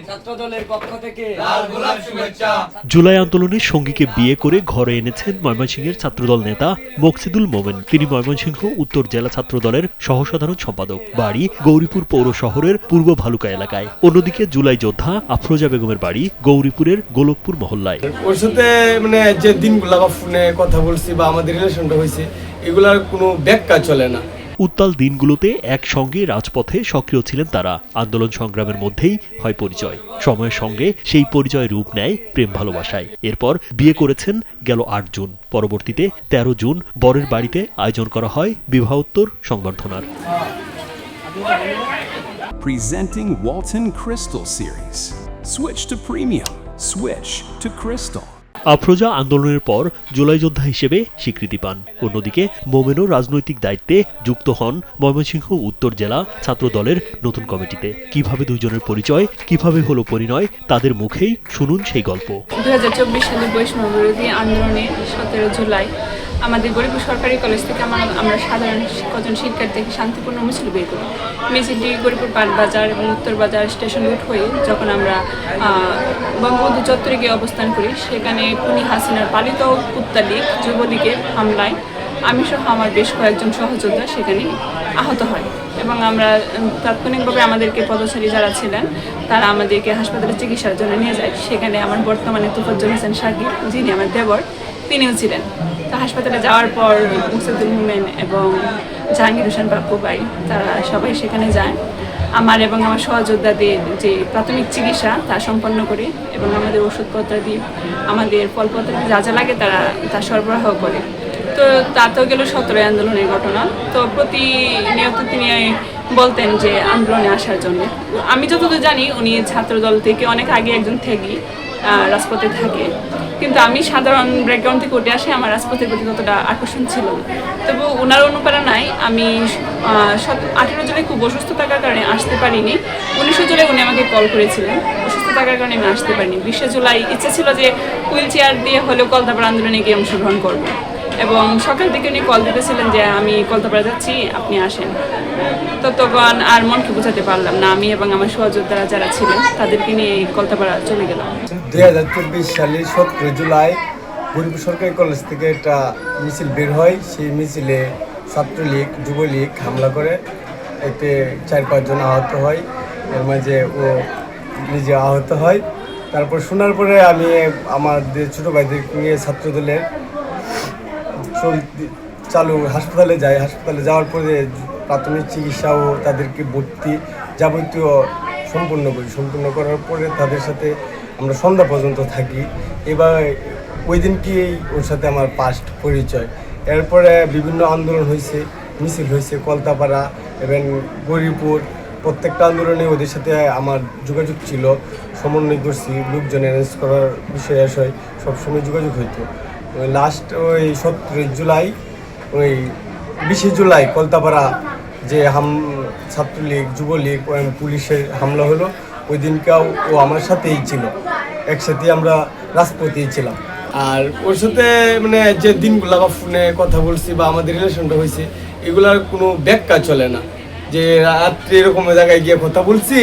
ছাত্রদলের পক্ষ থেকে জুলাই আন্দোলনের সঙ্গীকে বিয়ে করে ঘরে এনেছেন ময়মনসিংহের ছাত্রদল নেতা মকসিদুল মোমেন। তিনি ময়মনসিংহ উত্তর জেলা ছাত্রদলের সহসাধারণ সম্পাদক, বাড়ি গৌরীপুর পৌর শহরের পূর্ব ভালুকা এলাকায়। অন্যদিকে জুলাই যোদ্ধা আফরোজা বেগমের বাড়ি গৌরীপুরের গোলকপুর মহল্লায়। ওর সাথে যে দিনগুলা বা ফোনে কথা বলছি বা আমাদের রিলেশনটা হয়েছে, এগুলার কোনো ব্যাখ্যা চলে না। উত্তাল দিনগুলোতে একসঙ্গে রাজপথে সক্রিয় ছিলেন তারা। আন্দোলন সংগ্রামের মধ্যেই হয় পরিচয়, সময়ের সঙ্গে সেই পরিচয় রূপ নেয় প্রেম ভালোবাসায়। এরপর বিয়ে করেছেন গেল ৮ জুন। পরবর্তীতে ১৩ জুন বরের বাড়িতে আয়োজন করা হয় বিবাহোত্তর সংবর্ধনার। Presenting Walton Crystal Series. Switch to premium. Switch to Crystal. Afroza আন্দোলনের পর জুলাই যোদ্ধা হিসেবে স্বীকৃতি পান। অন্যদিকে মোমেনও রাজনৈতিক দায়িত্বে যুক্ত হন ময়মনসিংহ উত্তর জেলা ছাত্র দলের নতুন কমিটিতে। কিভাবে দুইজনের পরিচয়, কিভাবে হলো পরিণয়, তাদের মুখেই শুনুন সেই গল্প। 2024 সালে বৈষম্য বিরোধী আন্দোলনে 17 জুলাই আমাদের গরিপুর সরকারি কলেজ থেকে আমরা সাধারণ কজন শিক্ষার্থী শান্তিপূর্ণ মিছিল বের করি। মিছিলটি গরিপুর পাটবাজার এবং উত্তর বাজার স্টেশন রুট হয়ে যখন আমরা বঙ্গবন্ধু চত্বরে গিয়ে অবস্থান করি, সেখানে খুনি হাসিনার পালিত কুত্তা লীগ যুবলীগের হামলায় আমি সহ আমার বেশ কয়েকজন সহযোদ্ধা সেখানে আহত হয় এবং আমরা তাৎক্ষণিকভাবে আমাদেরকে পথচারী যারা ছিলেন তারা আমাদেরকে হাসপাতালে চিকিৎসার জন্য নিয়ে যায়। সেখানে আমার বর্তমানে তোফাজ্জল হোসেন শাকিল, যিনি আমার দেবর, তিনিও ছিলেন। তো হাসপাতালে যাওয়ার পর মকসিদুল মোমেন এবং জাহাঙ্গীর হোসেন বাপ্পু ভাই তারা সবাই সেখানে যায়। আমার এবং আমার সহযোদ্ধাদের যে প্রাথমিক চিকিৎসা তা সম্পন্ন করে এবং আমাদের ওষুধপত্র দিয়ে আমাদের ফলপত্র যা যা লাগে তা সরবরাহ করে। তো তা তো গেল 17 আন্দোলনের ঘটনা। তো প্রতিনিয়ত তিনি বলতেন যে আন্দোলনে আসার জন্য। আমি যতদূর জানি উনি ছাত্রদল থেকে অনেক আগে একজন থেকে রাজপথে থাকে, কিন্তু আমি সাধারণ ব্যাকগ্রাউন্ড থেকে উঠে আসে, আমার রাজপথের প্রতি ততটা আকর্ষণ ছিল না। তবু ওনার অনুপ্রেরণায় আমি 18 জুলাই খুব অসুস্থ থাকার কারণে আসতে পারিনি। 19 জুলাই উনি আমাকে কল করেছিলেন, অসুস্থ থাকার কারণে আমি আসতে পারিনি। 20 জুলাই ইচ্ছে ছিল যে হুইল চেয়ার দিয়ে হলেও কলতাপাড়া আন্দোলনে গিয়ে অংশগ্রহণ করব এবং সকাল থেকে উনি কল দিতেছিলেন যে আমি কলতাপাড়া যাচ্ছি, আপনি আসেন। তো তখন আর মনকে বোঝাতে পারলাম না, আমি এবং আমার সহযোদ্ধারা যারা ছিলেন তাদেরকে নিয়ে কলতাপাড়া চলে গেলাম। 2024 সালের 17 জুলাই গরিপুর সরকারি কলেজ থেকে একটা মিছিল বের হয়। সেই মিছিলে ছাত্রলীগ যুবলীগ হামলা করে, এতে 4-5 জন আহত হয়, এর মাঝে ও নিজে আহত হয়। তারপর শোনার পরে আমি আমাদের ছোটো ভাইদের নিয়ে ছাত্রদলের চালু হাসপাতালে যাই। হাসপাতালে যাওয়ার পরে প্রাথমিক চিকিৎসা ও তাদেরকে ভর্তি যাবতীয় সম্পূর্ণ করার পরে তাদের সাথে আমরা সন্ধ্যা পর্যন্ত থাকি। এবার ওই দিনকেই ওর সাথে আমার ফার্স্ট পরিচয়। এরপরে বিভিন্ন আন্দোলন হয়েছে, মিছিল হয়েছে কলতাপাড়া এবং গৌরীপুর। প্রত্যেকটা আন্দোলনে ওদের সাথে আমার যোগাযোগ ছিল, সমন্বয় করছি, লোকজন অ্যারেঞ্জ করার বিষয়ে আসয় সবসময় যোগাযোগ হইতো। লাস্ট ওই 17 জুলাই, ওই 20 জুলাই কলতাপাড়া যে ছাত্রলীগ যুবলীগ পুলিশের হামলা হলো, ওই দিনকাও ও আমার সাথেই ছিল, একসাথে আমরা রাজপথেই ছিলাম। আর ওর সাথে যে দিনগুলা বা ফোনে কথা বলছি বা আমাদের রিলেশনটা হয়েছে, এগুলার কোনো ব্যাখ্যা চলে না। যে রাত্রে এরকম জায়গায় গিয়ে কথা বলছি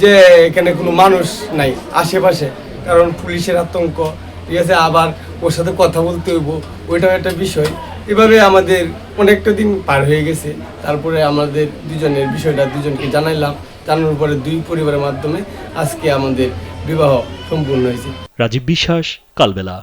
যে এখানে কোনো মানুষ নাই আশেপাশে, কারণ পুলিশের আতঙ্ক, ঠিক আছে, আবার ওর সাথে কথা বলতে হইব, ওইটাও একটা বিষয়। এভাবে আমাদের অনেকটা দিন পার হয়ে গেছে। তারপরে আমাদের দুজনের বিষয়টা দুজনকে জানাইলাম, জানানোর পরে 2 পরিবারের মাধ্যমে আজকে আমাদের বিবাহ সম্পূর্ণ হয়েছে। রাজীব বিশ্বাস, কালবেলা।